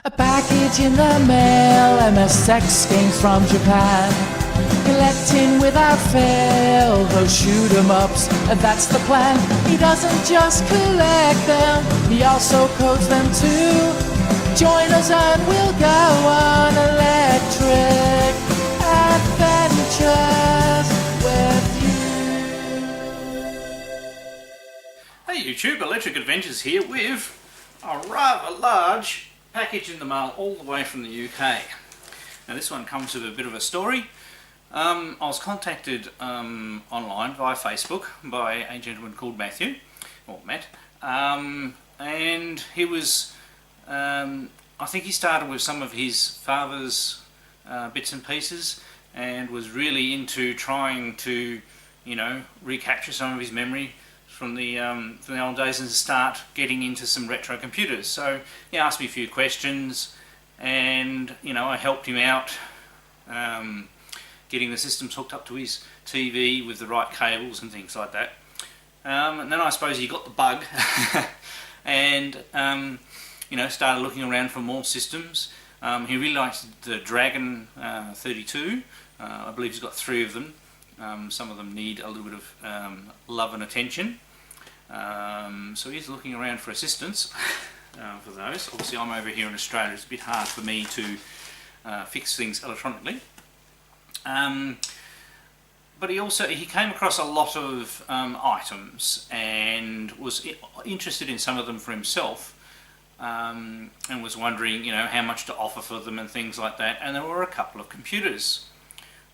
A package in the mail, MSX games from Japan. Collecting without fail, those shoot 'em ups, that's the plan. He doesn't just collect them, he also codes them too. Join us and we'll go on electric adventures with you. Hey YouTube, Electric Adventures here with a rather large package in the mail all the way from the UK. Now this one comes with a bit of a story. I was contacted online via Facebook by a gentleman called Matthew, or Matt, and he was, I think he started with some of his father's bits and pieces and was really into trying to, you know, recapture some of his memory from the old days and start getting into some retro computers. So he asked me a few questions and, you know, I helped him out getting the systems hooked up to his TV with the right cables and things like that. And then I suppose he got the bug and you know, started looking around for more systems. He really likes the Dragon 32. I believe he's got 3 of them. Some of them need a little bit of love and attention. So he's looking around for assistance for those. Obviously I'm over here in Australia, it's a bit hard for me to fix things electronically. But he came across a lot of items and was interested in some of them for himself, and was wondering, you know, how much to offer for them and things like that. And there were a couple of computers,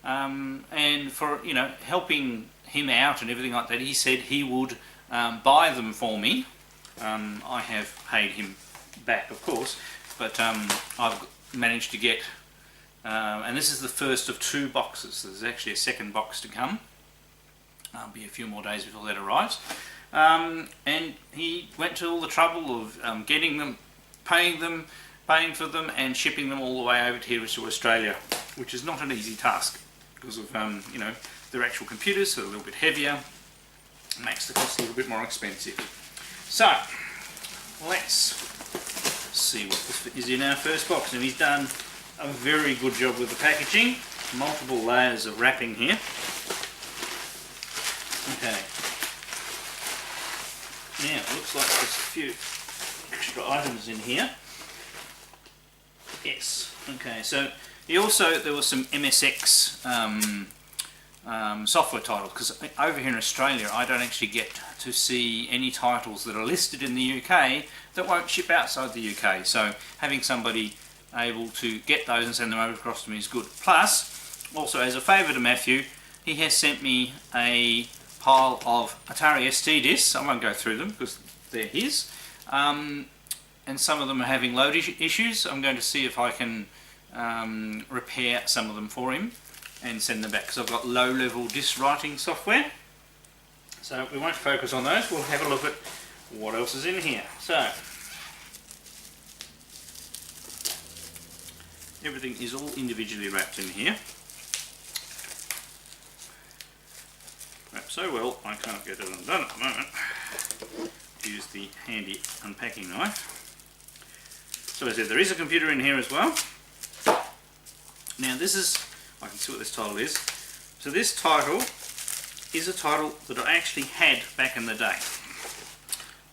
and for, you know, helping him out and everything like that, he said he would buy them for me. I have paid him back, of course, but I've managed to get, and this is the first of 2 boxes. There's actually a second box to come. It'll be a few more days before that arrives. And he went to all the trouble of getting them, paying for them, and shipping them all the way over here to Australia, which is not an easy task because of you know, they're actual computers, so they're a little bit heavier, makes the cost a little bit more expensive. So let's see what this is in our first box, and he's done a very good job with the packaging. Multiple layers of wrapping here. Okay. Now it looks like there's a few extra items in here. Yes. Okay. So there was some MSX software titles, because over here in Australia I don't actually get to see any titles that are listed in the UK that won't ship outside the UK. So having somebody able to get those and send them over across to me is good. Plus, also as a favour to Matthew, he has sent me a pile of Atari ST discs. I won't go through them because they're his, and some of them are having load issues. I'm going to see if I can repair some of them for him and send them back, because I've got low-level disk writing software. So we won't focus on those, we'll have a look at what else is in here. So everything is all individually wrapped in here. Wrapped so well I can't get it undone at the moment. Use the handy unpacking knife. So as I said, there is a computer in here as well. Now this is, I can see what this title is. So this title is a title that I actually had back in the day,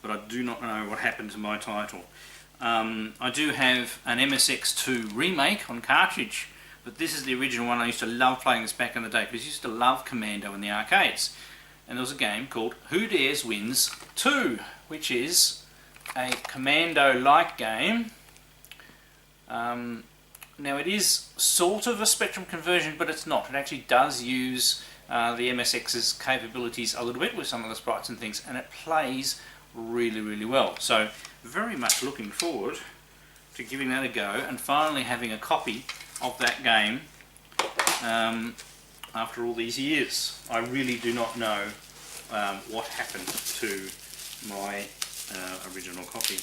but I do not know what happened to my title. I do have an MSX2 remake on cartridge, but this is the original one. I used to love playing this back in the day because I used to love Commando in the arcades. And there was a game called Who Dares Wins 2, which is a Commando-like game. Now it is sort of a Spectrum conversion, but it's not. It actually does use the MSX's capabilities a little bit with some of the sprites and things, and it plays really, really well. So very much looking forward to giving that a go and finally having a copy of that game after all these years. I really do not know what happened to my original copy.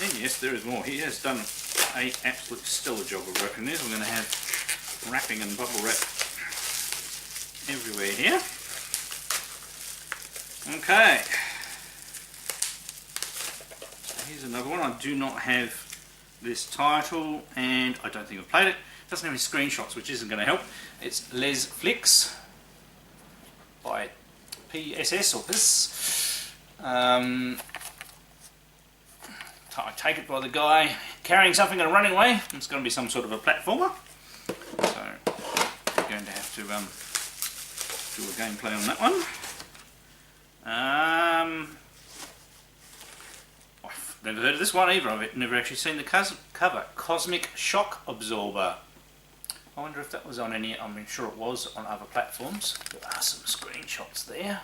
And yes, there is more. He has done an absolute stellar job of wrapping this. I'm going to have wrapping and bubble wrap everywhere here. Okay. So here's another one. I do not have this title, and I don't think I've played it. It doesn't have any screenshots, which isn't going to help. It's Les Flicks by PSS or PIS. I take it by the guy carrying something and running away. It's going to be some sort of a platformer. So we're going to have to do a gameplay on that one. I've never heard of this one either. I've never actually seen the cover. Cosmic Shock Absorber. I wonder if that was on any. I'm sure it was on other platforms. There are some screenshots there.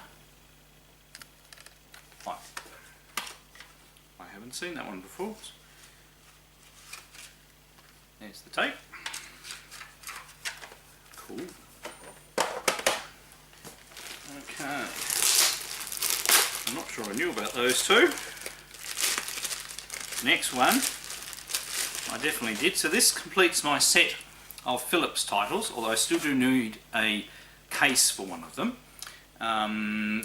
I haven't seen that one before. There's the tape. Cool. Okay. I'm not sure I knew about those two. Next one, I definitely did. So this completes my set of Philips titles, although I still do need a case for one of them.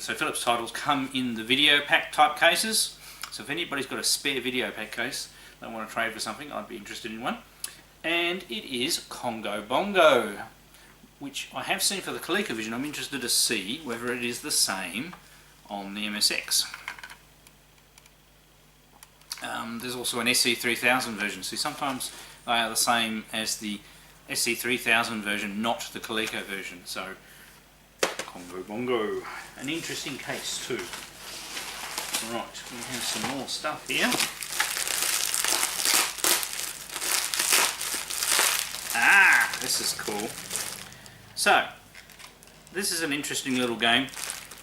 So Philips titles come in the video pack type cases. So if anybody's got a spare video pack case they want to trade for something, I'd be interested in one. And it is Congo Bongo, which I have seen for the ColecoVision. I'm interested to see whether it is the same on the MSX. There's also an SC3000 version. See, sometimes they are the same as the SC3000 version, not the Coleco version. So, Congo Bongo. An interesting case too. Right, we have some more stuff here. Ah, this is cool. So, this is an interesting little game.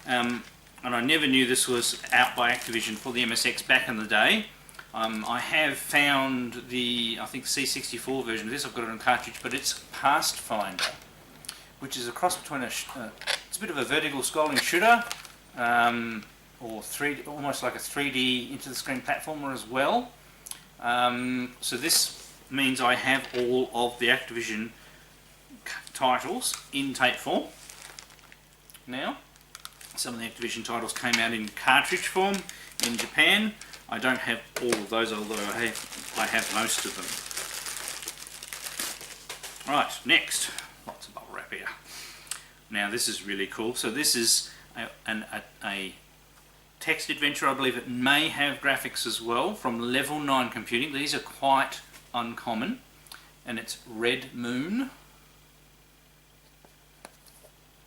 And I never knew this was out by Activision for the MSX back in the day. I have found the, I think, C64 version of this. I've got it on cartridge, but it's Pastfinder, which is a cross between it's a bit of a vertical scrolling shooter, or almost like a 3D into the screen platformer as well. So this means I have all of the Activision titles in tape form now. Some of the Activision titles came out in cartridge form in Japan. I don't have all of those, although I have most of them. Right, next, lots of bubble wrap here. Now this is really cool. So this is a text adventure. I believe it may have graphics as well, from Level 9 Computing. These are quite uncommon, and it's Red Moon.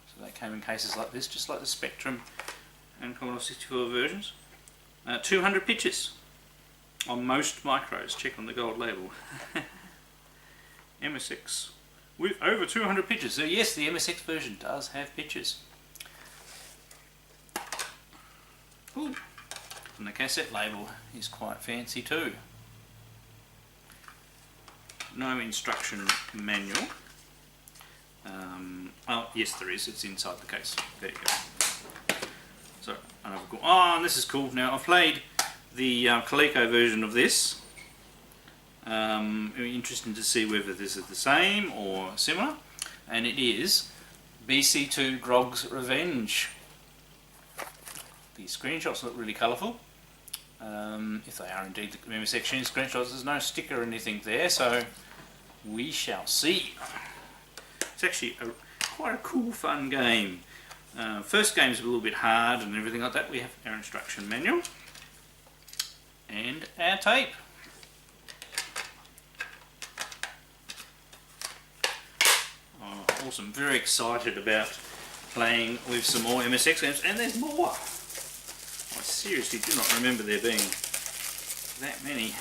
So they came in cases like this, just like the Spectrum and Commodore 64 versions. 200 pictures on most micros. Check on the gold label. MSX with over 200 pictures. So yes, the MSX version does have pictures. Ooh. And the cassette label is quite fancy too. No instruction manual. Oh yes, there is. It's inside the case. There you go. So, another cool. Oh, and this is cool. Now, I've played the Coleco version of this. Interesting to see whether this is the same or similar. And it is BC2 Drogs Revenge. The screenshots look really colourful. If they are indeed the MSX screenshots, there's no sticker or anything there, so we shall see. It's actually quite a cool, fun game. First game's a little bit hard and everything like that. We have our instruction manual and our tape. Oh, awesome. Very excited about playing with some more MSX games, and there's more. I seriously do not remember there being that many.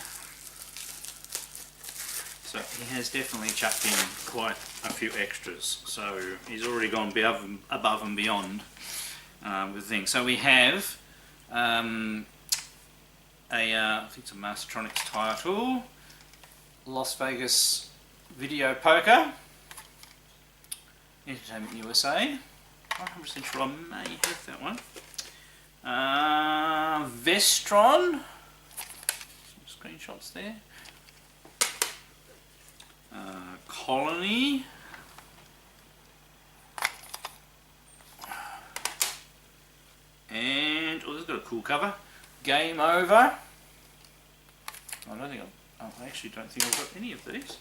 So he has definitely chucked in quite a few extras. So he's already gone above and beyond with things. So we have I think it's a Mastertronics title, Las Vegas Video Poker, Entertainment USA. I'm not 100% sure I may have that one. Vestron. Some screenshots there. Colony. And, oh, this has got a cool cover. Game Over. I don't think I actually don't think I've got any of these.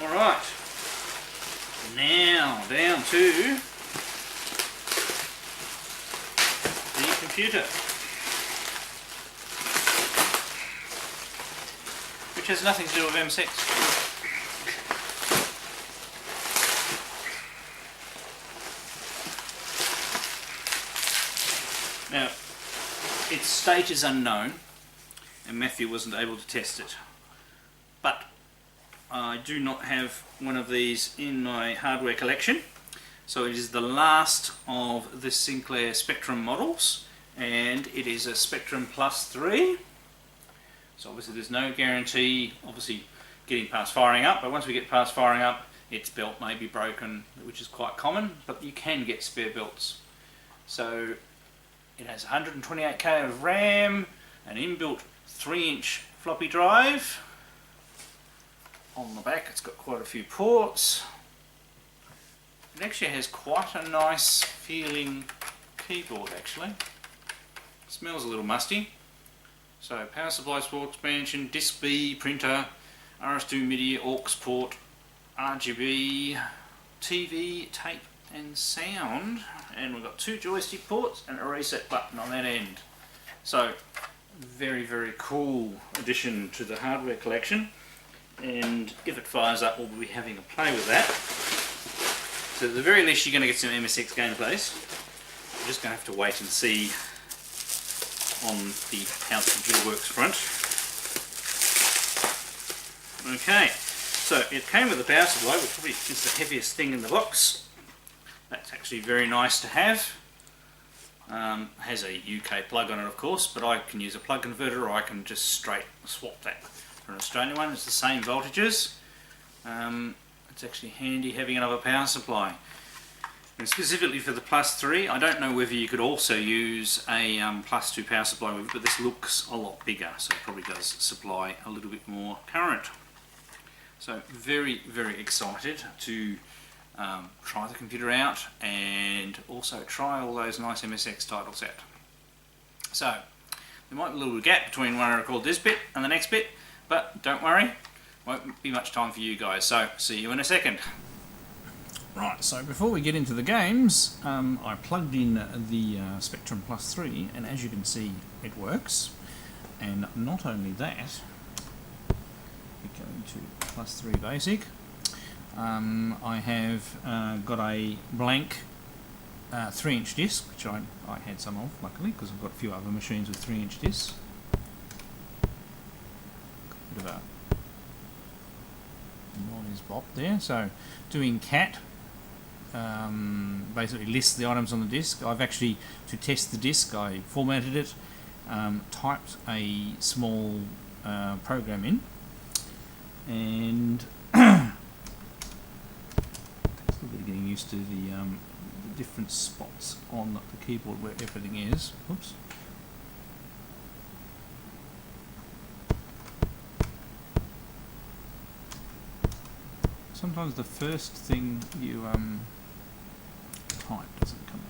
Alright, now down to the computer, which has nothing to do with MSX. Now, its state is unknown, and Matthew wasn't able to test it. But I do not have one of these in my hardware collection. So it is the last of the Sinclair Spectrum models, and it is a Spectrum Plus 3. So obviously there's no guarantee, obviously, getting past firing up, but once we get past firing up, its belt may be broken, which is quite common, but you can get spare belts. So it has 128k of RAM, an inbuilt 3-inch floppy drive. On the back it's got quite a few ports. It actually has quite a nice feeling keyboard actually. Smells a little musty. So power supply, sport expansion, disc B, printer, RS2 MIDI, aux port, RGB, TV, tape and sound, and we've got 2 joystick ports and a reset button on that end. So very, very cool addition to the hardware collection, and if it fires up we'll be having a play with that. So at the very least you're going to get some MSX gameplays. We're just going to have to wait and see on the how the computer works front. Okay, so it came with a power supply, which probably is the heaviest thing in the box. That's actually very nice to have. Has a UK plug on it of course, but I can use a plug converter or I can just straight swap that for an Australian one. It's the same voltages. It's actually handy having another power supply. And specifically for the Plus 3, I don't know whether you could also use a Plus 2 power supply with it, but this looks a lot bigger, so it probably does supply a little bit more current. So very, very excited to try the computer out and also try all those nice MSX titles out. So there might be a little gap between when I record this bit and the next bit, but don't worry, won't be much time for you guys, so see you in a second. Right, so before we get into the games, I plugged in the Spectrum Plus 3, and as you can see it works. And not only that, we go into Plus 3 Basic. I have got a blank 3-inch disc, which I had some of, luckily, because I've got a few other machines with 3-inch discs. Bit of a noise bop there. So, doing cat, basically lists the items on the disc. I've actually, to test the disc, I formatted it, typed a small program in, and getting used to the different spots on the keyboard where everything is. Oops. Sometimes the first thing you type doesn't come out.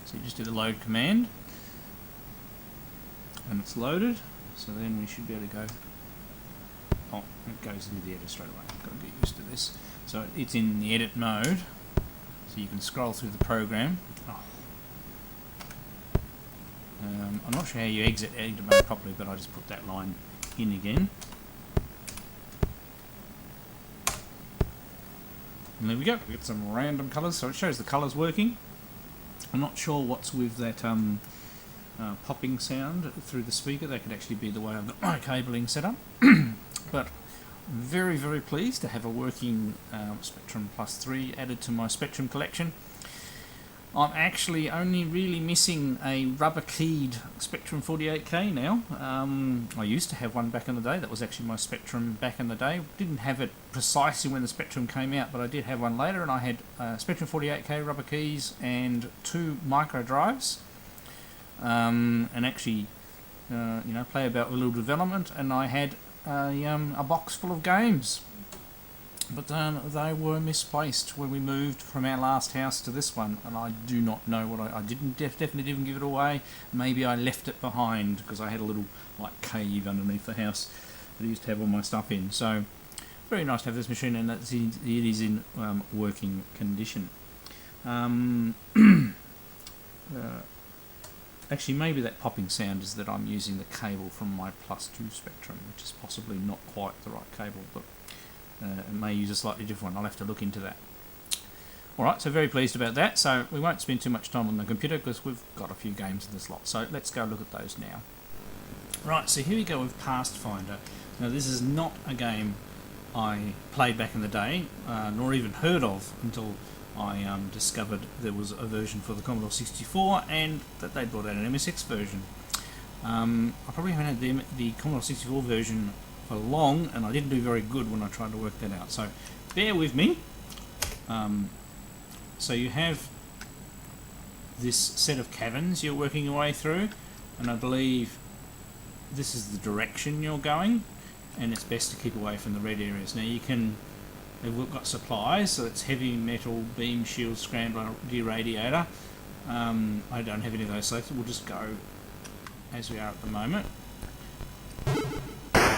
So you just do the load command, and it's loaded. So then we should be able to go. Oh, it goes into the edit straight away. I've got to get used to this. So it's in the edit mode, so you can scroll through the program. Oh. I'm not sure how you exit edit mode properly, but I just put that line in again. And there we go. We get some random colours, so it shows the colours working. I'm not sure what's with that popping sound through the speaker. That could actually be the way I've got my cabling set up. But very, very pleased to have a working Spectrum Plus 3 added to my Spectrum collection. I'm actually only really missing a rubber keyed Spectrum 48K now. I used to have one back in the day. That was actually my Spectrum back in the day. Didn't have it precisely when the Spectrum came out, but I did have one later, and I had Spectrum 48K rubber keys and 2 micro drives. And actually, play about with a little development, and I had a box full of games, but they were misplaced when we moved from our last house to this one, and I do not know what I didn't definitely didn't give it away. Maybe I left it behind because I had a little like cave underneath the house that I used to have all my stuff in. So very nice to have this machine, and it is in working condition. Actually, maybe that popping sound is that I'm using the cable from my +2 Spectrum, which is possibly not quite the right cable, but it may use a slightly different one. I'll have to look into that. Alright, so very pleased about that. So we won't spend too much time on the computer because we've got a few games in this lot. So let's go look at those now. Right, so here we go with Pastfinder. Now this is not a game I played back in the day, nor even heard of until I discovered there was a version for the Commodore 64 and that they brought out an MSX version. I probably haven't had the Commodore 64 version for long, and I didn't do very good when I tried to work that out, so bear with me. So you have this set of caverns you're working your way through, and I believe this is the direction you're going, and it's best to keep away from the red areas. Now they've got supplies, so it's heavy metal, beam, shield, scrambler, deradiator. I don't have any of those selected. We'll just go as we are at the moment.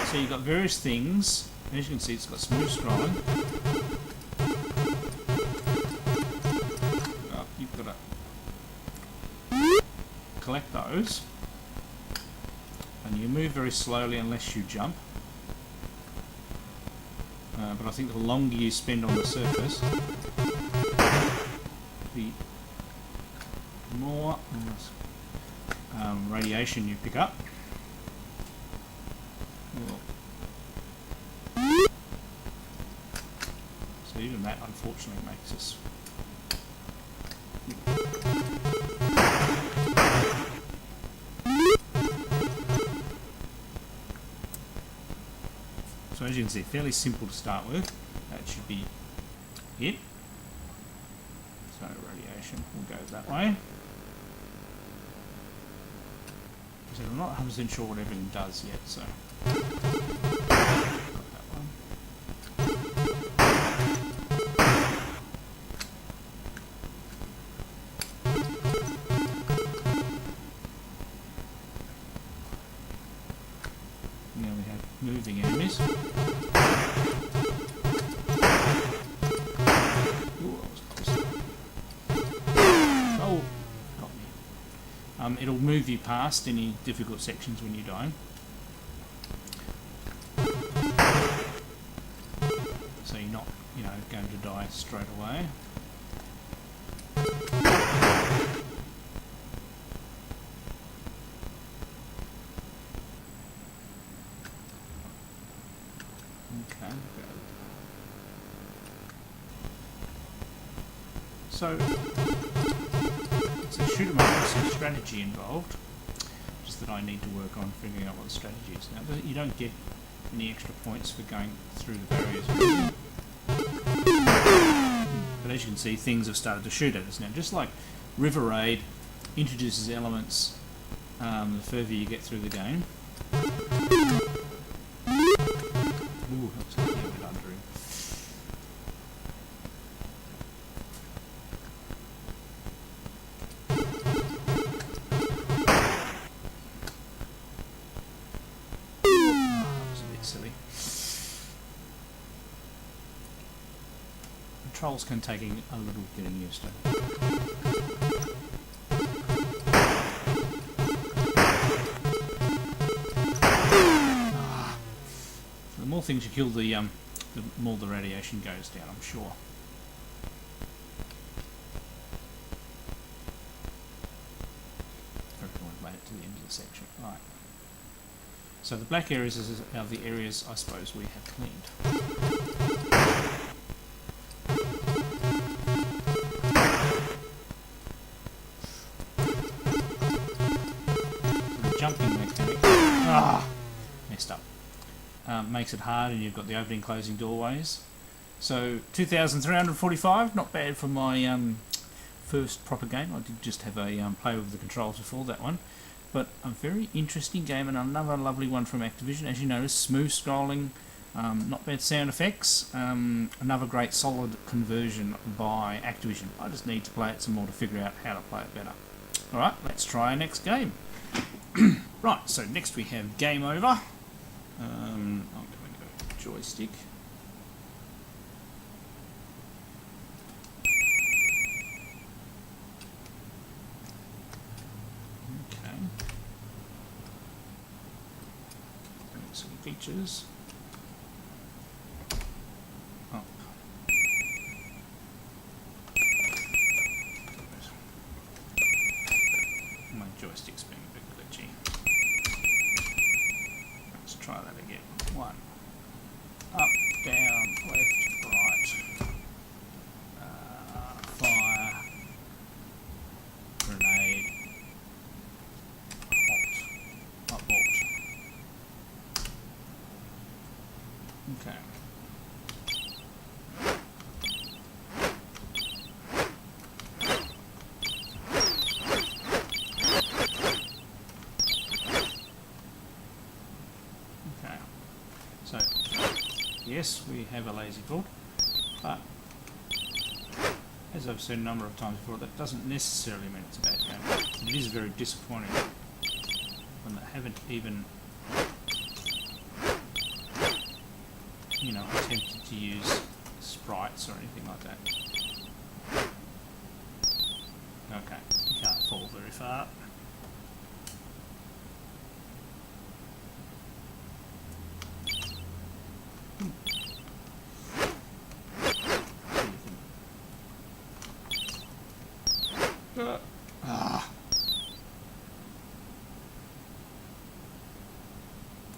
So you've got various things. As you can see, it's got smooth scrolling. You've got to collect those, and you move very slowly unless you jump. But I think the longer you spend on the surface, the more radiation you pick up. So even that, unfortunately, makes us. So as you can see, fairly simple to start with. That should be it. So radiation will go that way. So I'm not 100% sure what everything does yet, so got that one. Now we have moving enemies. Ooh, that was close. Oh, got me. It'll move you past any difficult sections when you die. So you're not, going to die straight away. Okay. So it's a shoot 'em up with some strategy involved, just that I need to work on figuring out what the strategy is. Now, you don't get any extra points for going through the barriers, really. But as you can see, things have started to shoot at us now. Just like River Raid introduces elements the further you get through the game. Ooh, that's a little bit under him. That was a bit silly. Controls can take a little getting used to. The more things you kill, the more the radiation goes down, I'm sure. Everyone made it to the end of the section. Right. So the black areas are the areas I suppose we have cleaned. The jumping mechanic. Messed up. Makes it hard, and you've got the opening closing doorways. So 2,345, not bad for my first proper game. I did just have a play with the controls before that one. but a very interesting game, and another lovely one from Activision. As you notice, smooth scrolling, not bad sound effects, another great solid conversion by Activision. I just need to play it some more to figure out how to play it better. Alright, let's try our next game. Right, so next we have Game Over. I'm going to go Joystick. Okay. Some features. Up. My joystick's being a bit glitchy. Let's try that again. 1. Up, down, left, right. Fire. Grenade. Halt. Up, halt. Okay. Okay. So, yes, we have a lazy port, but as I've said a number of times before, that doesn't necessarily mean it's a bad game. It is very disappointing when they haven't even, attempted to use sprites or anything like that. Okay, you can't fall very far.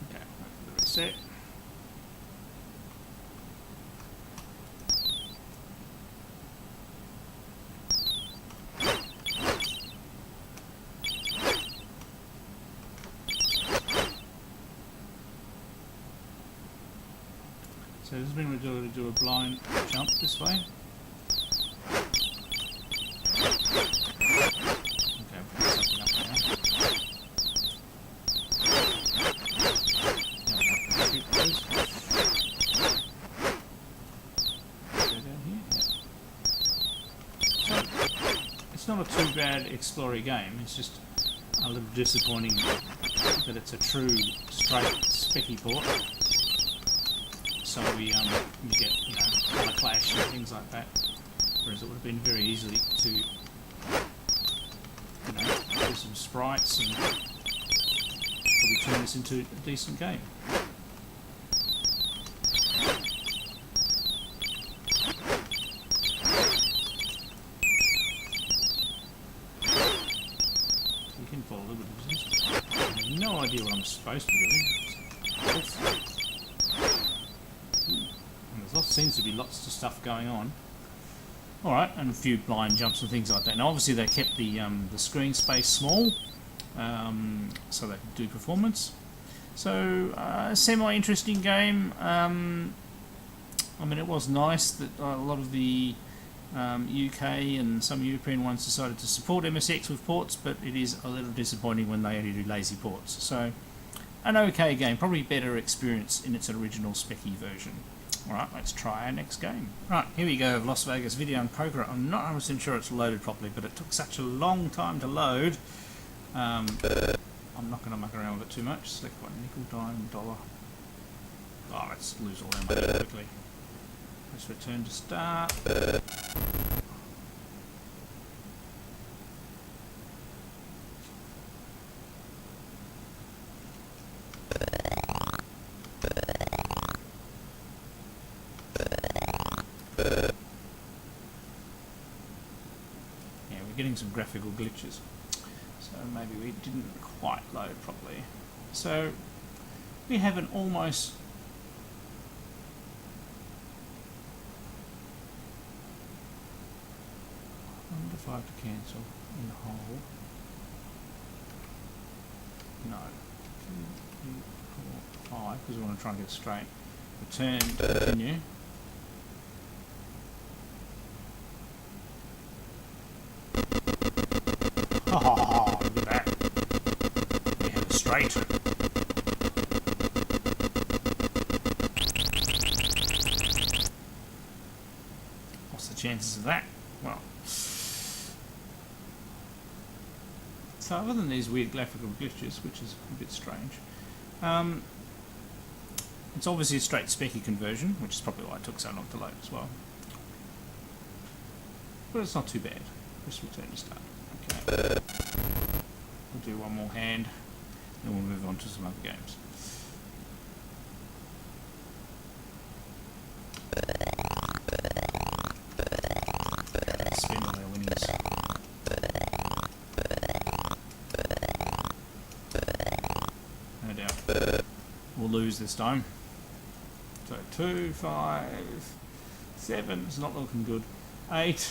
Okay, wait for the reset. So this has been able to do a blind jump this way. Okay, we'll put something up now. Keep those. Go down here. Yeah. So it's not a too bad explorer game. It's just a little disappointing that it's a true straight specky port. So we get colour clash and things like that, whereas it would have been very easily to do some sprites and probably turn this into a decent game. You can follow a little bit of business. I have no idea what I'm supposed to be doing. There seems to be lots of stuff going on. Alright, and a few blind jumps and things like that. Now obviously they kept the screen space small, so they could do performance. So, semi-interesting game. I mean, it was nice that a lot of the UK and some European ones decided to support MSX with ports, but it is a little disappointing when they only do lazy ports. So, an okay game, probably better experience in its original specky version. Alright, let's try our next game. Right, here we go, Las Vegas Video and Poker. I'm not 100% sure it's loaded properly, but it took such a long time to load. I'm not going to muck around with it too much. Select one, nickel, dime, dollar. Oh, let's lose all our money quickly. Let's return to start. Getting some graphical glitches, so maybe we didn't quite load properly. So we have an almost under 5 to cancel in the hole. No, 2, 3, 4, 5 because we want to try and get straight. Return, continue. Oh, look at that. straight. What's the chances of that? Well, so other than these weird graphical glitches, which is a bit strange, it's obviously a straight specky conversion, which is probably why it took so long to load as well. But it's not too bad. Just return to start. Okay. We'll do one more hand, then we'll move on to some other games. Spin all our winnings. No doubt. We'll lose this time. So 2, 5, 7. It's not looking good. 8.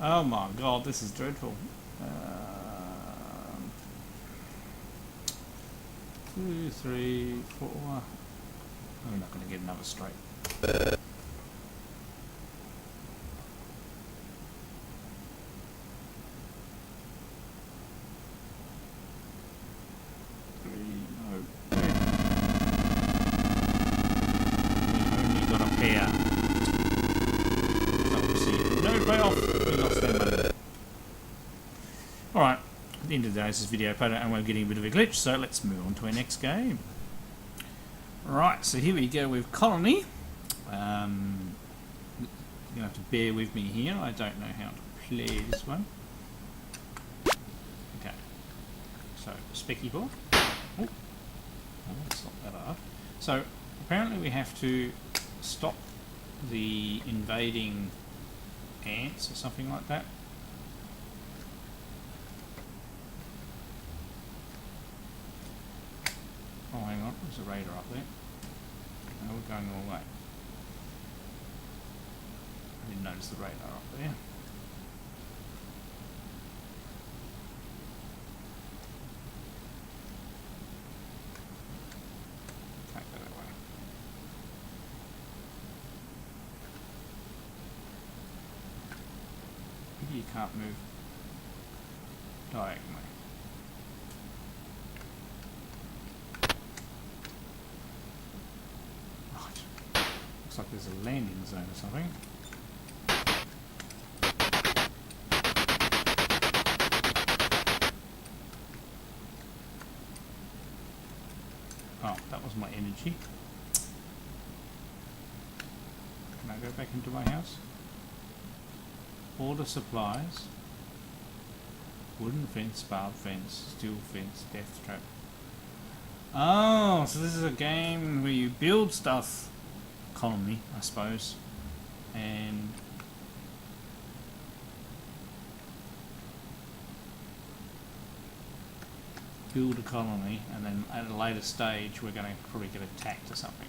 Oh my god, this is dreadful. 2, 3, 4. I'm not going to get another straight. 3, no. We only got a pair. So obviously, no payoff. We lost that money. Alright. At the end of the day, this is video photo and we're getting a bit of a glitch, so let's move on to our next game. Right, so here we go with Colony. You're going to have to bear with me here, I don't know how to play this one. Okay, so specky board. Oh, that's not that hard. So apparently we have to stop the invading ants or something like that. Oh, hang on, there's a radar up there. No, we're going the wrong way. I didn't notice the radar up there. Can't go that way. Maybe you can't move diagonally. Looks like there's a landing zone or something. Oh, that was my energy. Can I go back into my house? Order supplies. Wooden fence, barbed fence, steel fence, death trap. Oh, so this is a game where you build stuff. Colony, I suppose, and build a colony, and then at a later stage we're going to probably get attacked or something.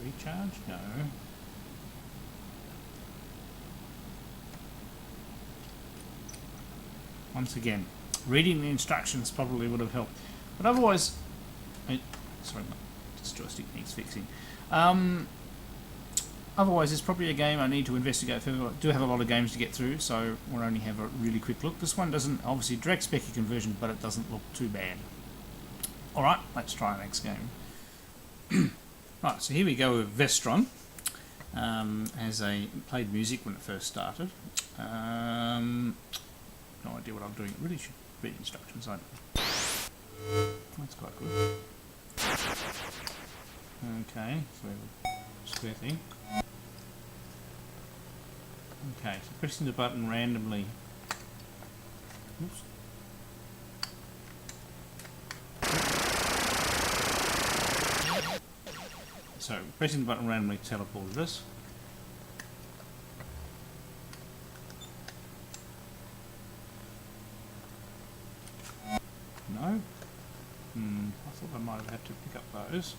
Recharge? No. Once again, reading the instructions probably would have helped. But otherwise... sorry, my joystick needs fixing. Otherwise, it's probably a game I need to investigate further. I do have a lot of games to get through, so we'll only have a really quick look. This one doesn't, obviously, direct specky conversion, but it doesn't look too bad. Alright, let's try the next game. Right, so here we go with Vestron. As I played music when it first started. No idea what I'm doing. It really should read instructions. That's quite good. Okay, so we have a square thing. Okay, so pressing the button randomly. Oops. So, pressing the button randomly teleported us. No? I thought I might have had to pick up those.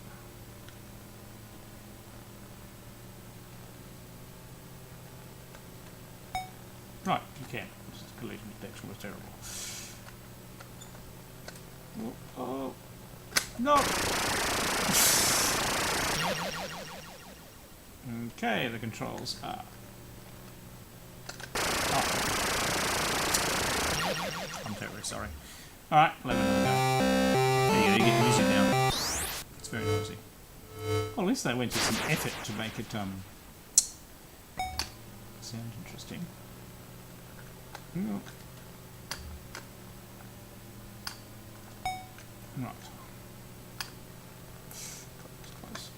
Right, you can. Just the collision detection was terrible. Oh, no! Okay, the controls are... Oh. I'm terribly sorry. Alright, 11 will go. There you go, you get the music now. It's very noisy. Well, at least they went to some effort to make it, sound interesting. Right. Close.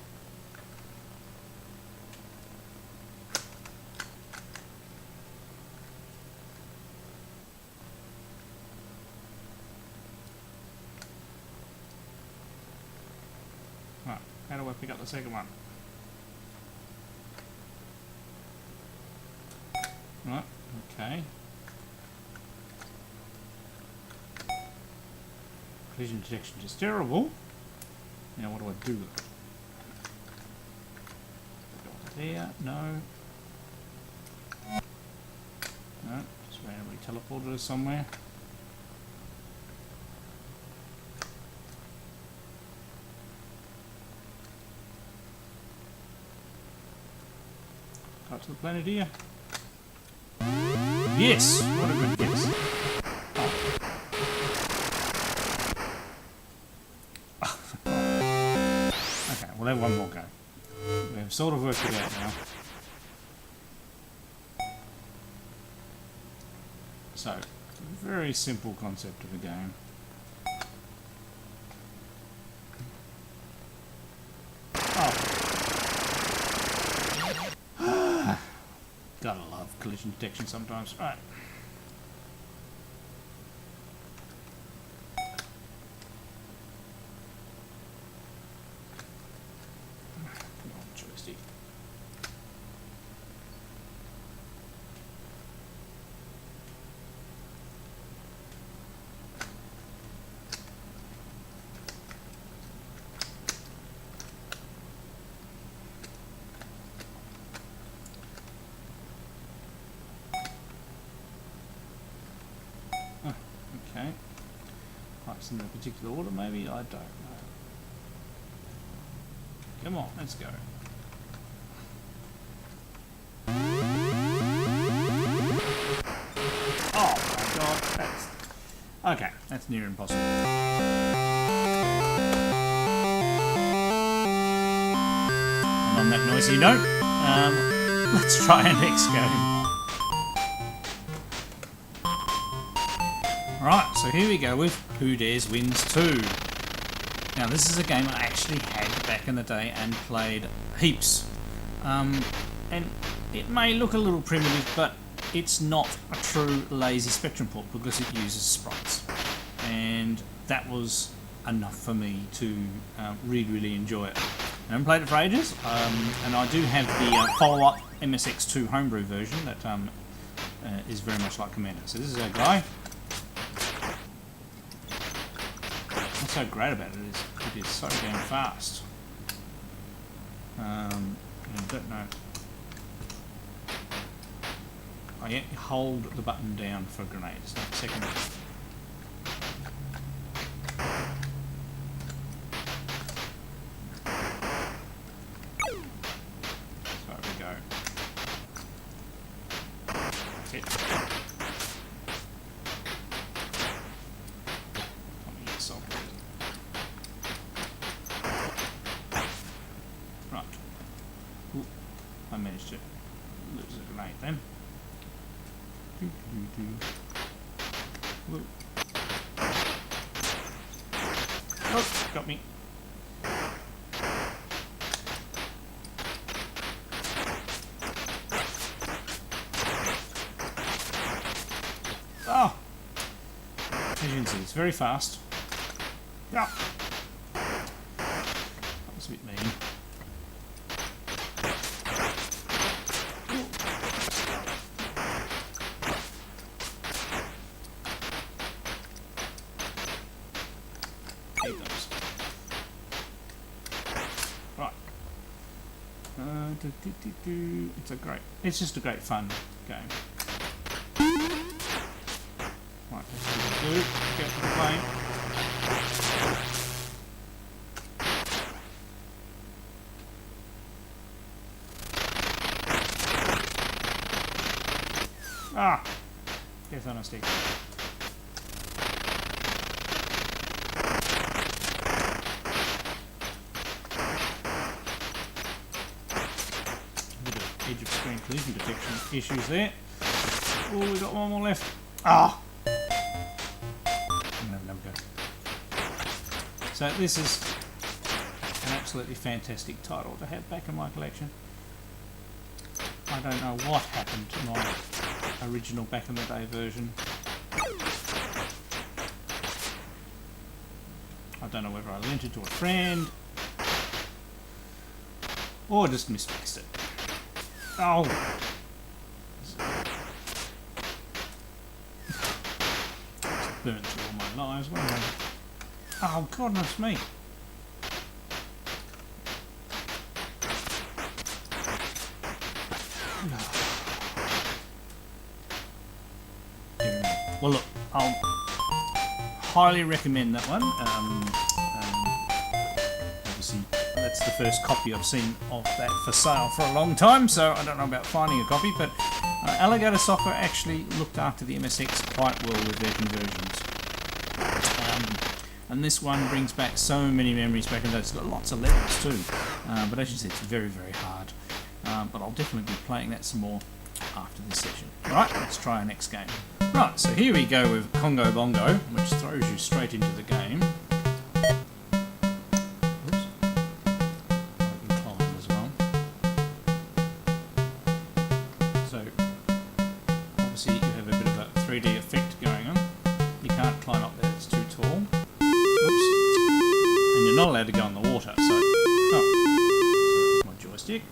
Right, how do I pick up the second one? Right, okay. Collision detection is terrible. Now what do I do with it? Go there, no. No, just randomly teleported us somewhere. Go to the planet here. Yes! What a good guess. Okay, we'll have one more go. We've sort of worked it out now. So, very simple concept of the game. Oh. Gotta love collision detection sometimes. Right. Come on, joystick. Okay. Perhaps in a particular order, maybe? I don't know. Come on, let's go. Oh my god, that's... Okay, that's near impossible. And on that noisy note, let's try our next game. Right, so here we go with Who Dares Wins 2. Now this is a game I actually had back in the day and played heaps. And it may look a little primitive, but it's not a true lazy Spectrum port because it uses sprites. And that was enough for me to really enjoy it. I haven't played it for ages, and I do have the follow-up MSX2 homebrew version that is very much like Commander. So this is our guy. What's so great about it is so damn fast. I don't know. I hold the button down for grenades. Like second. So we go. That's it. Right. Ooh, I managed to lose a grenade then. Oh, got me. Oh! As you can see, it's very fast. Yeah. That was a bit mean. Right. It's just a great fun game. Oop, get to the plane. Ah! Death on a stick. Edge of screen collision detection issues there. Oh, we've got one more left. Ah! I'm gonna have another go. So this is an absolutely fantastic title to have back in my collection. I don't know what happened to my original back in the day version. I don't know whether I lent it to a friend or just misplaced it. Oh! It's burnt through all my lives. What am I? Oh, goodness me! Well, look, I'll highly recommend that one. Obviously, that's the first copy I've seen of that for sale for a long time, so I don't know about finding a copy, but Alligator Software actually looked after the MSX quite well with their conversions. And this one brings back so many memories back in those. It's got lots of levels too, but as you said, it's very, very hard. But I'll definitely be playing that some more after this session. Alright, let's try our next game. Right, so here we go with Congo Bongo, which throws you straight into the game. Oops. I can climb as well. So, obviously you have a bit of a 3D effect going on. You can't climb up there, it's too tall. Oops. And you're not allowed to go in the water, so... Oh, so that's my joystick.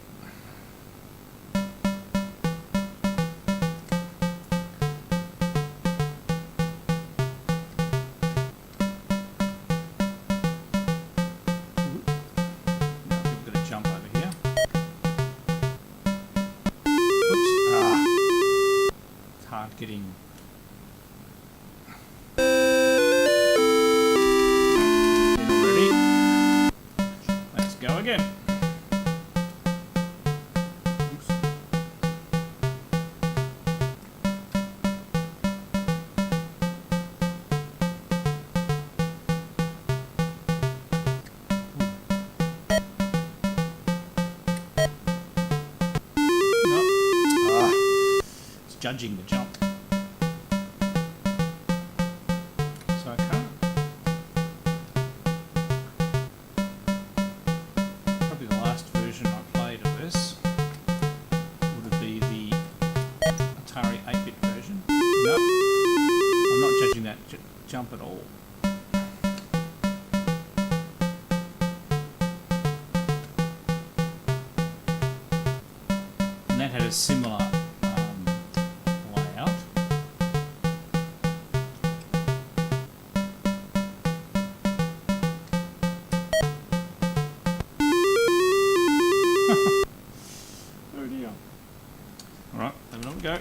Getting ready. Let's go again. Oops. Nope. It's judging the jump. Jump at all. And that had a similar layout. Oh dear. Alright, have another go.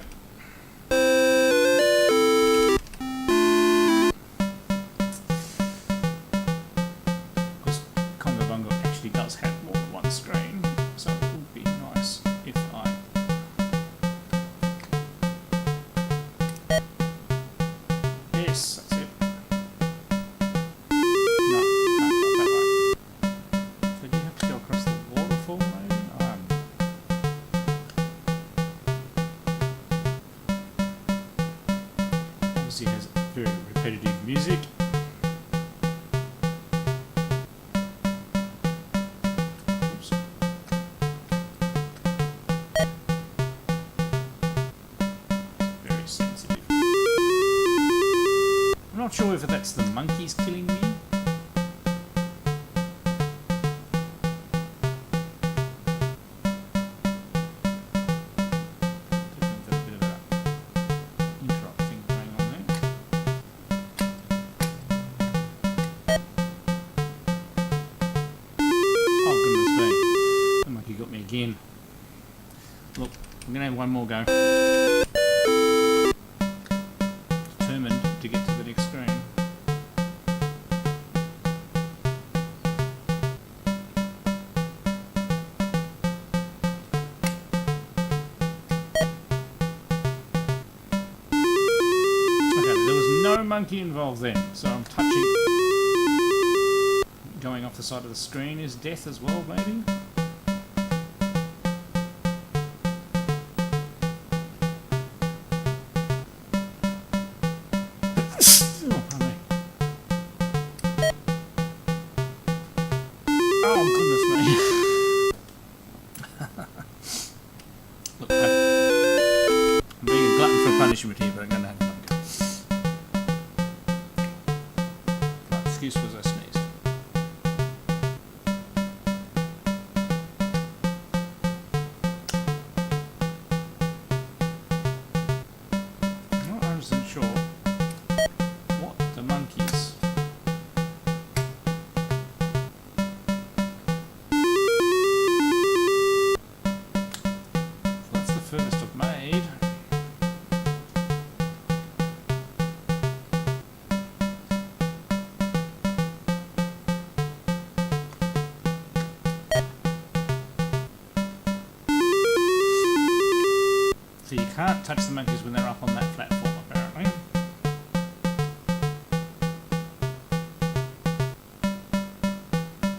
Does have more than one screen, so it would be nice if I yes, that's it. No, not that way. So do you have to go across the waterfall maybe? Obviously it has very repetitive music. I'm not sure if that's the monkeys killing me. Definitely got a bit of an interrupt thing going on there. Oh goodness me. That monkey got me again. Look, I'm going to have one more go. Determined to get to the next screen. monkey involved then. So I'm touching. Going off the side of the screen is death as well, maybe? Oh, pardon me. Oh, goodness me. Look, I'm being a glutton for punishment here, but I'm going to have another go. Right, excuse was I sneezed. I'm not 100% sure what the monkeys. That's the furthest I've made. So you can't touch the monkeys when they're up on that platform, apparently.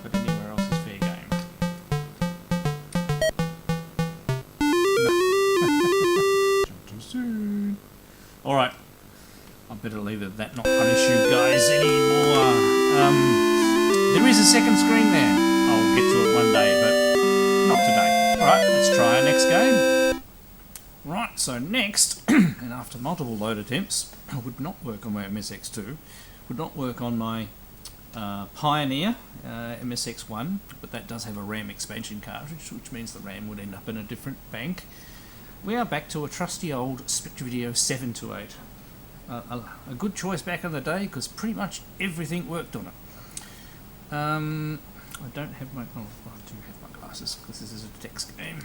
But anywhere else is fair game. Jump too soon. Alright. I better leave it at that, not punish you guys anymore. There is a second screen there. I'll get to it one day, but not today. Alright, let's try our next game. Right, so next, and after multiple load attempts, I would not work on my MSX2, would not work on my Pioneer MSX1, but that does have a RAM expansion cartridge, which means the RAM would end up in a different bank. We are back to a trusty old Spectravideo 728. A good choice back in the day, because pretty much everything worked on it. I don't have my... Oh, I do have my glasses, because this is a text game.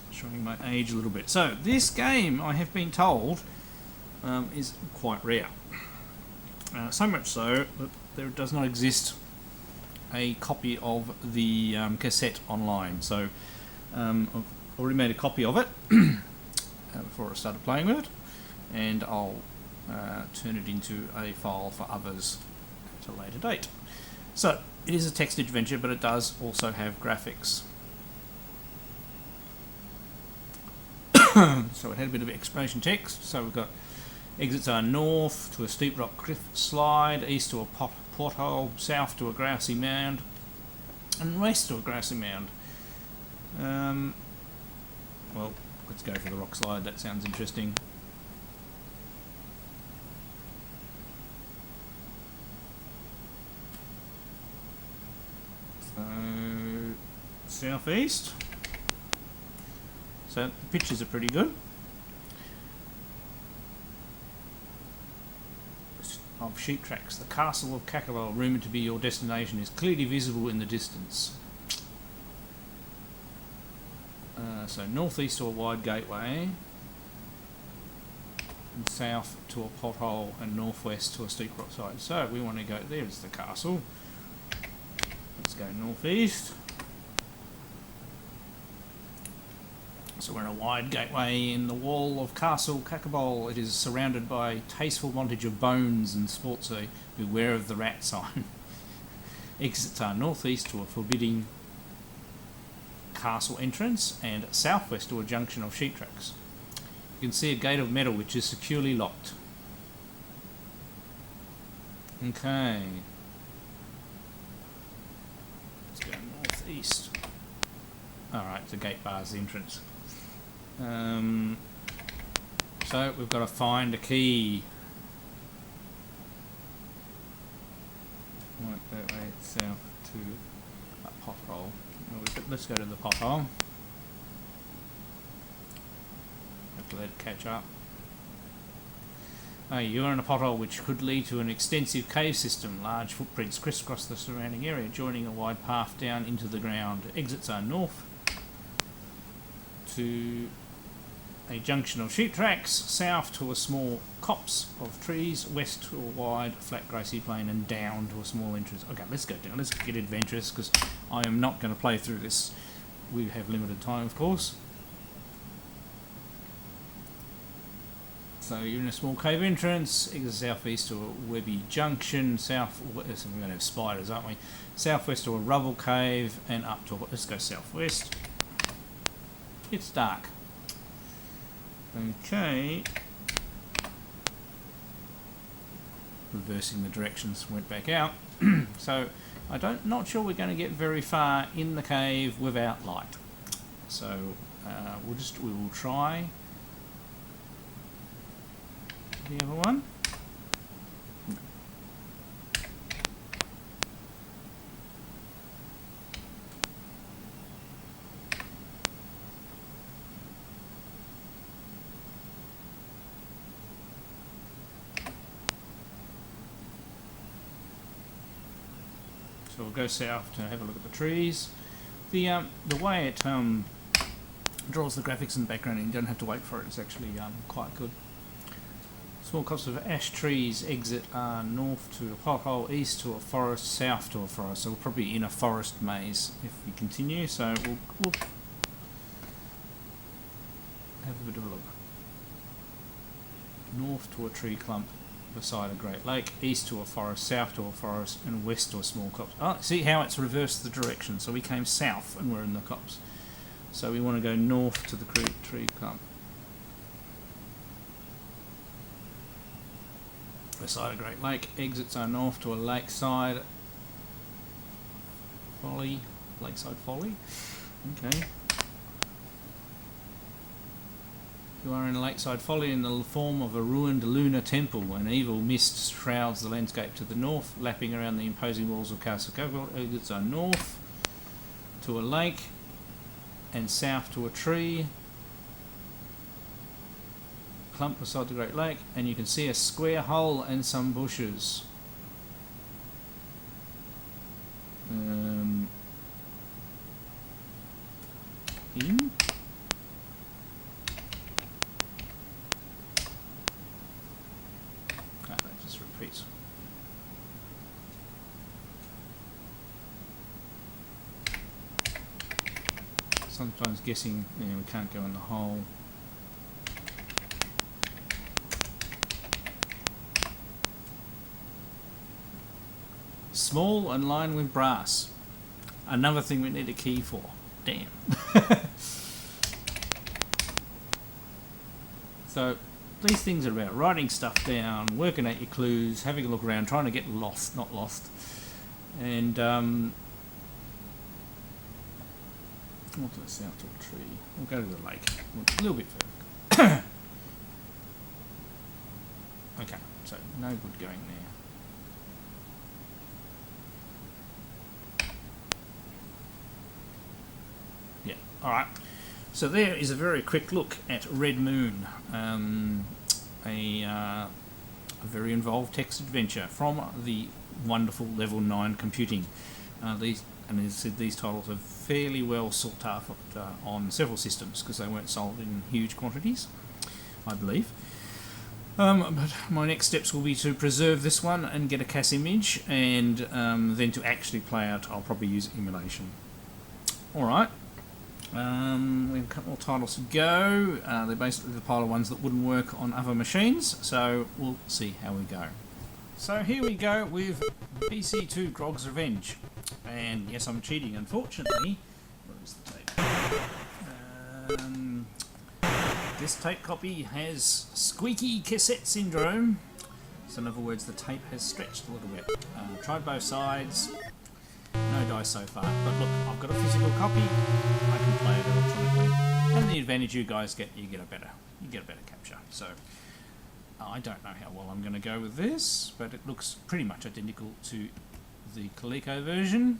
Showing my age a little bit. So, this game, I have been told, is quite rare. So much so that there does not exist a copy of the cassette online. So, I've already made a copy of it before I started playing with it, and I'll turn it into a file for others at a later date. So, it is a text adventure, but it does also have graphics. So it had a bit of exploration text. So we've got exits are north to a steep rock cliff slide, east to a pothole, south to a grassy mound, and west to a grassy mound. Well, let's go for the rock slide. That sounds interesting. So southeast. So the pictures are pretty good. Of sheep tracks. The castle of Kakabal, rumoured to be your destination, is clearly visible in the distance. So northeast to a wide gateway, and south to a pothole, and northwest to a steep rock side. So we want to go, there's the castle. Let's go northeast. So we're in a wide gateway in the wall of Castle Kakabal. It is surrounded by tasteful montage of bones and sports. So beware of the rat sign. Exits are northeast to a forbidding castle entrance and southwest to a junction of sheep tracks. You can see a gate of metal which is securely locked. Okay. Let's go northeast. Alright, the gate bars the entrance. So we've got to find a key. Right, that way south to a pothole. Let's go to the pothole. Have to let it catch up. Oh, you're in a pothole which could lead to an extensive cave system. Large footprints crisscross the surrounding area, joining a wide path down into the ground. Exits are north to a junction of sheep tracks, south to a small copse of trees, west to a wide flat grassy plain, and down to a small entrance. Okay, let's go down. Let's get adventurous, because I am not going to play through this. We have limited time, of course. So you're in a small cave entrance, exit southeast to a webby junction, south, we're going to have spiders, aren't we? Southwest to a rubble cave, and up to, let's go southwest. It's dark. Okay. Reversing the directions, went back out. So not sure we're going to get very far in the cave without light. So we will try the other one. No. So we'll go south to have a look at the trees. The way it draws the graphics in the background and you don't have to wait for it is actually quite good. Small copse of ash trees exit north to a pothole, east to a forest, south to a forest. So we're probably in a forest maze if we continue. So we'll have a bit of a look. North to a tree clump beside a great lake, east to a forest, south to a forest, and west to a small copse. Oh, see how it's reversed the direction. So we came south and we're in the copse. So we want to go north to the tree clump. Beside a great lake, exits are north to a lakeside folly. Okay. You are in a lakeside folly in the form of a ruined lunar temple. An evil mist shrouds the landscape to the north, lapping around the imposing walls of Castle Coco. Exits are north to a lake and south to a tree clump beside the Great Lake, and you can see a square hole and some bushes. In. That just repeats. Sometimes guessing, we can't go in the hole. Small and lined with brass. Another thing we need a key for. Damn. So these things are about writing stuff down, working out your clues, having a look around, trying to get lost, not lost. And we'll to the south to a tree. We'll go to the lake. A little bit further. Okay, so no good going there. Yeah, alright. So there is a very quick look at Red Moon, a very involved text adventure from the wonderful Level 9 computing. As I said, these titles are fairly well sought after on several systems because they weren't sold in huge quantities, I believe. But my next steps will be to preserve this one and get a CAS image, and then to actually play out, I'll probably use emulation. Alright. We have a couple more titles to go. They're basically the pile of ones that wouldn't work on other machines, so we'll see how we go. So here we go with PC2 Drogs Revenge. And yes, I'm cheating, unfortunately. Where is the tape? This tape copy has squeaky cassette syndrome. So in other words, the tape has stretched a little bit. Tried both sides. No dice so far, but look, I've got a physical copy. I can play it electronically, and the advantage you guys get, you get a better capture. So I don't know how well I'm going to go with this, but it looks pretty much identical to the Coleco version.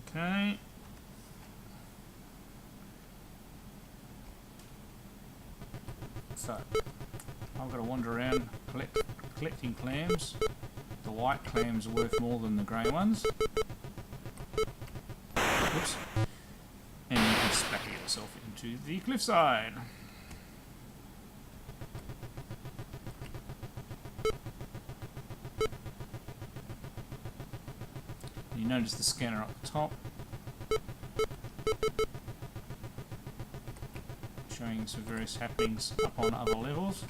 Okay. So I've got to wander around collecting clams. The white clams are worth more than the grey ones. Oops. And you can spatter yourself into the cliffside. You notice the scanner up the top. doing some various happenings up on other levels.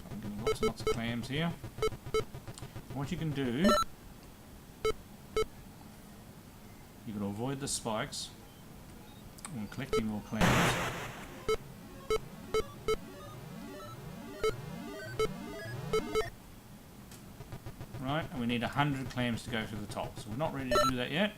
I'm getting lots and lots of clams here. What you can do, you can avoid the spikes and collecting more clams. Right, and we need 100 clams to go to the top, so we're not ready to do that yet.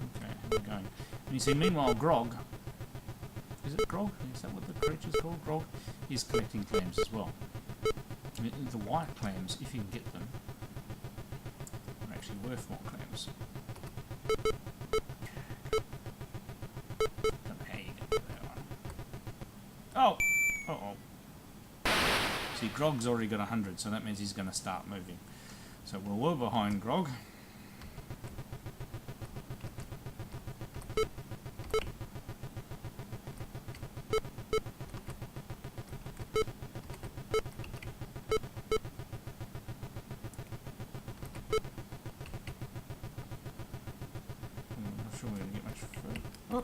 Okay, we're going. And you see, meanwhile, Grog, is it Grog? Is that what the creature's called? Grog is collecting clams as well. The white clams, if you can get them, are actually worth more clams. Don't know how you get that one. Oh! Uh-oh. See, Grog's already got 100, so that means he's going to start moving. So we're well behind Grog. Sure we don't get much further. Oh.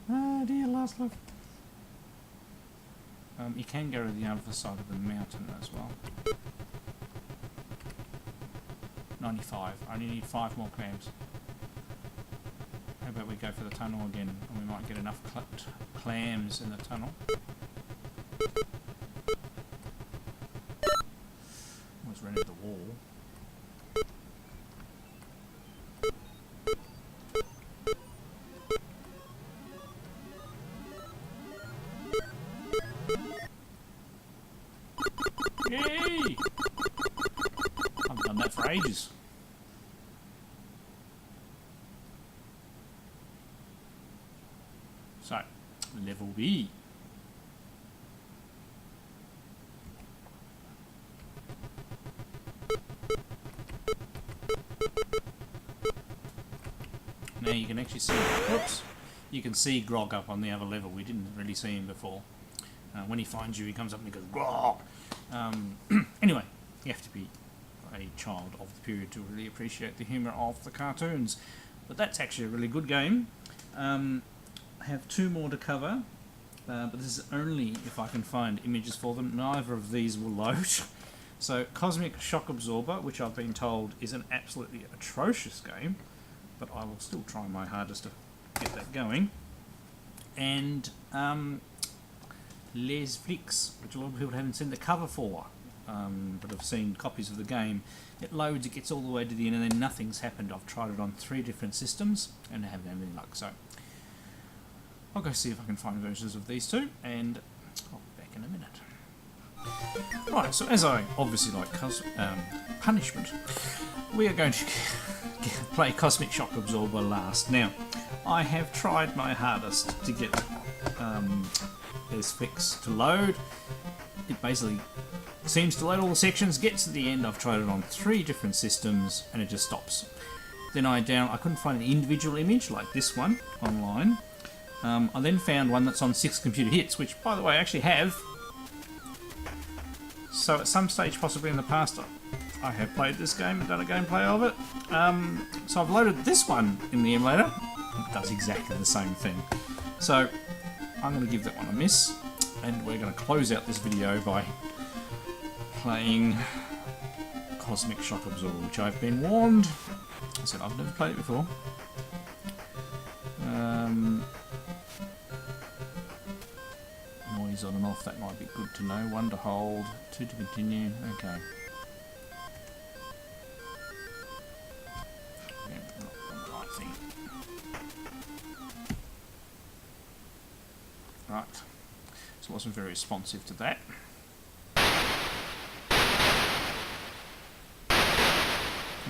Oh dear, last look. You can go to the other side of the mountain as well. 95. I only need 5 more clams. How about we go for the tunnel again, and we might get enough clams in the tunnel. Almost ran into the wall. Yay! I've done that for ages. So, level B. Now you can actually see, whoops, you can see Grog up on the other level. We didn't really see him before. When he finds you, he comes up and he goes, Grog! Anyway, you have to be a child of the period to really appreciate the humour of the cartoons. But that's actually a really good game. I have 2 more to cover, but this is only if I can find images for them. Neither of these will load. So, Cosmic Shock Absorber, which I've been told is an absolutely atrocious game, but I will still try my hardest to get that going. And Les Flicks, which a lot of people haven't seen the cover for, but have seen copies of the game. It loads, it gets all the way to the end, and then nothing's happened. I've tried it on 3 different systems, and I haven't had any luck, so I'll go see if I can find versions of these 2, and I'll be back in a minute. Right, so as I obviously like punishment, we are going to play Cosmic Shock Absorber last. Now, I have tried my hardest to get this fix to load. It basically seems to load all the sections, gets to the end. I've tried it on 3 different systems and it just stops. Then I couldn't find an individual image like this one online. I then found one that's on 6 computer hits, which by the way I actually have. So at some stage possibly in the past I have played this game and done a gameplay of it. So I've loaded this one in the emulator. It does exactly the same thing. So I'm going to give that one a miss, and we're going to close out this video by playing Cosmic Shock Absorber, which I've been warned. I said I've never played it before. Noise on and off, that might be good to know. 1 to hold, 2 to continue. Okay. Yeah, not on the right thing. Right, so I wasn't very responsive to that.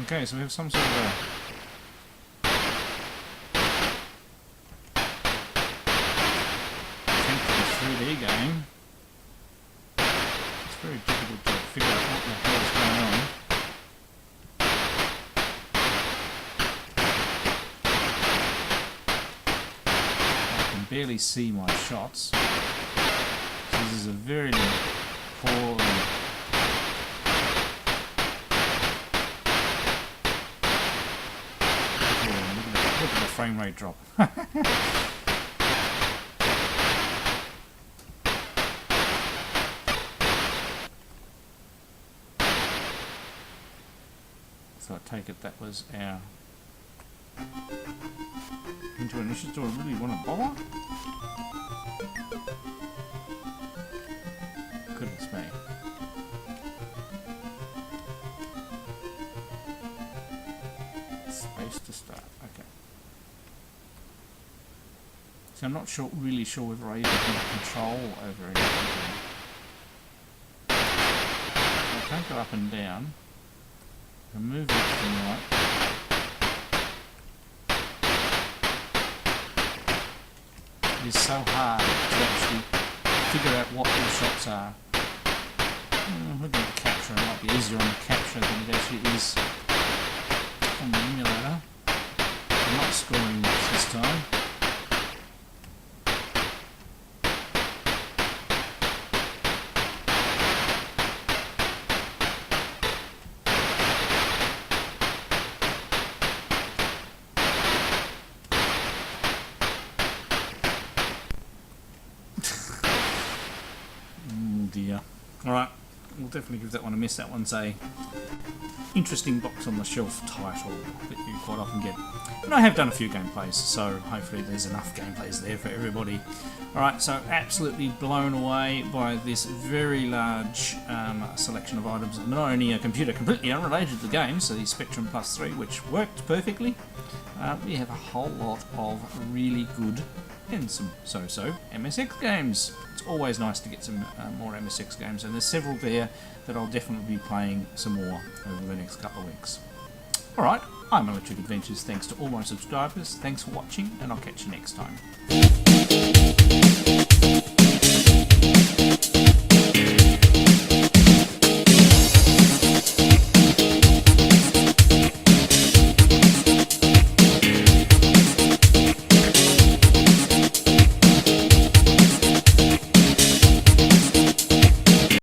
Okay, so we have some sort of a attempt at a 3D game. barely see my shots. So this is a very poor. Look at the frame rate drop. So I take it that was our into initiative. Do I really want to bother? Goodness me. Space to start. Okay. So I'm not really sure whether I even have control over anything. So I can't go up and down. I can move left and right. It is so hard to actually figure out what your shots are. Looking at the capture, it might be easier on the capture than it actually is on the emulator. I'm not scoring much this time. Dear. Alright, we'll definitely give that one a miss. That one's a interesting box on the shelf title that you quite often get. And I have done a few gameplays, so hopefully there's enough gameplays there for everybody. Alright, so absolutely blown away by this very large selection of items. Not only a computer completely unrelated to the game, so the Spectrum Plus 3, which worked perfectly. We have a whole lot of really good and some so-so MSX games. It's always nice to get some more MSX games, and there's several there that I'll definitely be playing some more over the next couple of weeks. Alright, I'm Electric Adventures. Thanks to all my subscribers. Thanks for watching, and I'll catch you next time.